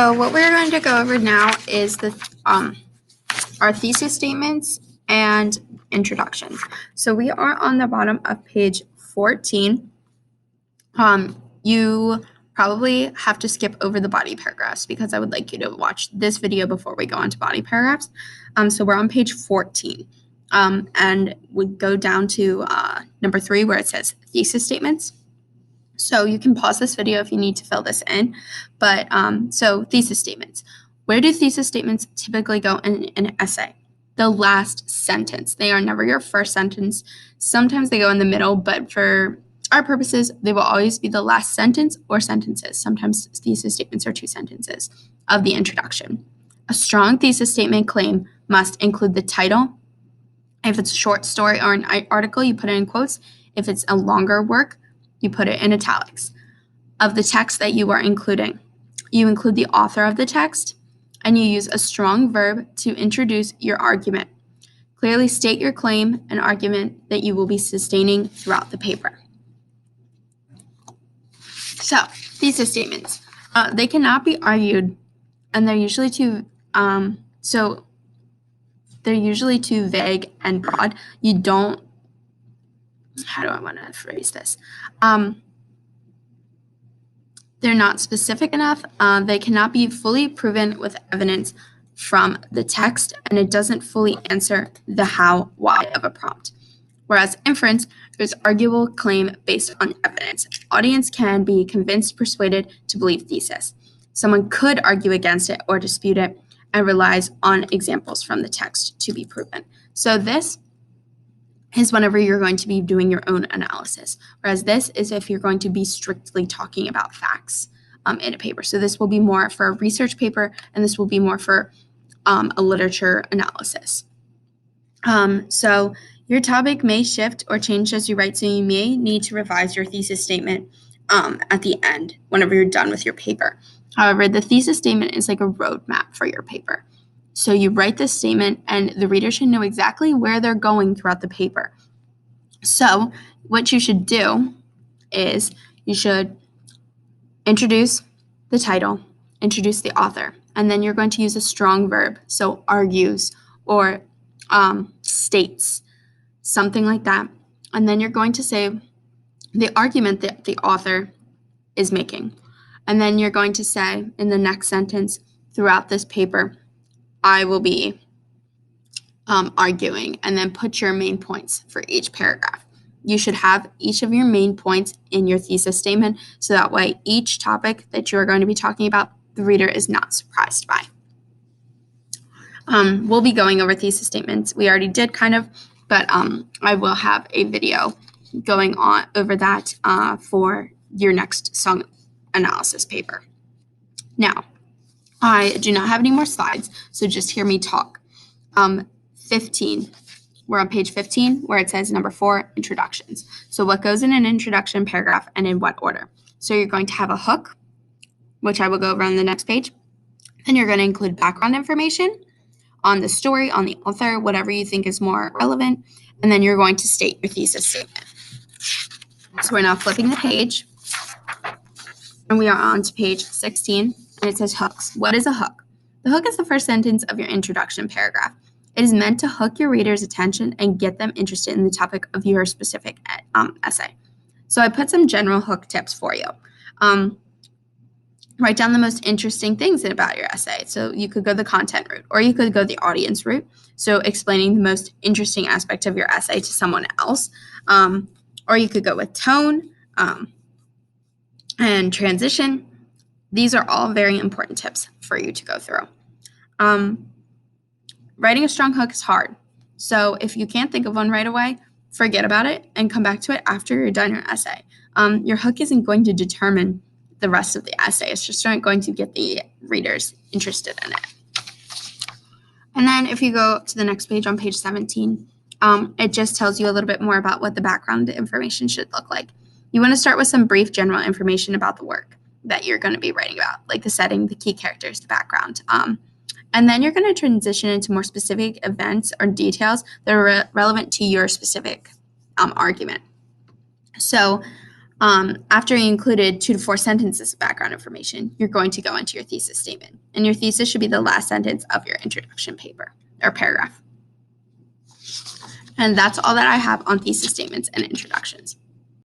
So what we're going to go over now is our thesis statements and introductions. So we are on the bottom of page 14. You probably have to skip over the body paragraphs because I would like you to watch this video before we go on to body paragraphs. So we're on page 14. And we go down to number 3 where it says thesis statements. So you can pause this video if you need to fill this in. But so thesis statements. Where do thesis statements typically go in an essay? The last sentence. They are never your first sentence. Sometimes they go in the middle, but for our purposes, they will always be the last sentence or sentences. Sometimes thesis statements are 2 sentences of the introduction. A strong thesis statement claim must include the title. If it's a short story or an article, you put it in quotes. If it's a longer work, you put it in italics. Of the text that you are including, you include the author of the text, and you use a strong verb to introduce your argument. Clearly state your claim and argument that you will be sustaining throughout the paper. So, thesis statements. They cannot be argued, and they're usually too vague and broad. You don't. How do I want to phrase this? They're not specific enough. They cannot be fully proven with evidence from the text, and it doesn't fully answer the how, why of a prompt. Whereas inference is arguable claim based on evidence. Audience can be convinced, persuaded to believe thesis. Someone could argue against it or dispute it and relies on examples from the text to be proven. So this is whenever you're going to be doing your own analysis, whereas this is if you're going to be strictly talking about facts in a paper. So this will be more for a research paper, and this will be more for a literature analysis. So your topic may shift or change as you write, so you may need to revise your thesis statement at the end whenever you're done with your paper. However, the thesis statement is like a roadmap for your paper. So you write this statement, and the reader should know exactly where they're going throughout the paper. So what you should do is you should introduce the title, introduce the author, and then you're going to use a strong verb, so argues or states, something like that. And then you're going to say the argument that the author is making. And then you're going to say in the next sentence, throughout this paper, I will be arguing, and then put your main points for each paragraph. You should have each of your main points in your thesis statement, so that way each topic that you're going to be talking about, the reader is not surprised by. We'll be going over thesis statements. We already did kind of, but I will have a video going on over that for your next song analysis paper. Now, I do not have any more slides, so just hear me talk. 15. We're on page 15 where it says number 4, introductions. So what goes in an introduction paragraph and in what order? So you're going to have a hook, which I will go over on the next page. Then you're going to include background information on the story, on the author, whatever you think is more relevant. And then you're going to state your thesis statement. So we're now flipping the page, and we are on to page 16. And it says hooks. What is a hook? The hook is the first sentence of your introduction paragraph. It is meant to hook your reader's attention and get them interested in the topic of your specific essay. So I put some general hook tips for you. Write down the most interesting things about your essay. So you could go the content route, or you could go the audience route. So explaining the most interesting aspect of your essay to someone else. Or you could go with tone and transition. These are all very important tips for you to go through. Writing a strong hook is hard. So if you can't think of one right away, forget about it and come back to it after you're done your essay. Your hook isn't going to determine the rest of the essay. It's just going to get the readers interested in it. And then if you go to the next page on page 17, it just tells you a little bit more about what the background information should look like. You want to start with some brief general information about the work that you're going to be writing about, like the setting, the key characters, the background. And then you're going to transition into more specific events or details that are relevant to your specific argument. So After you included 2 to 4 sentences of background information, you're going to go into your thesis statement. And your thesis should be the last sentence of your introduction paper or paragraph. And that's all that I have on thesis statements and introductions.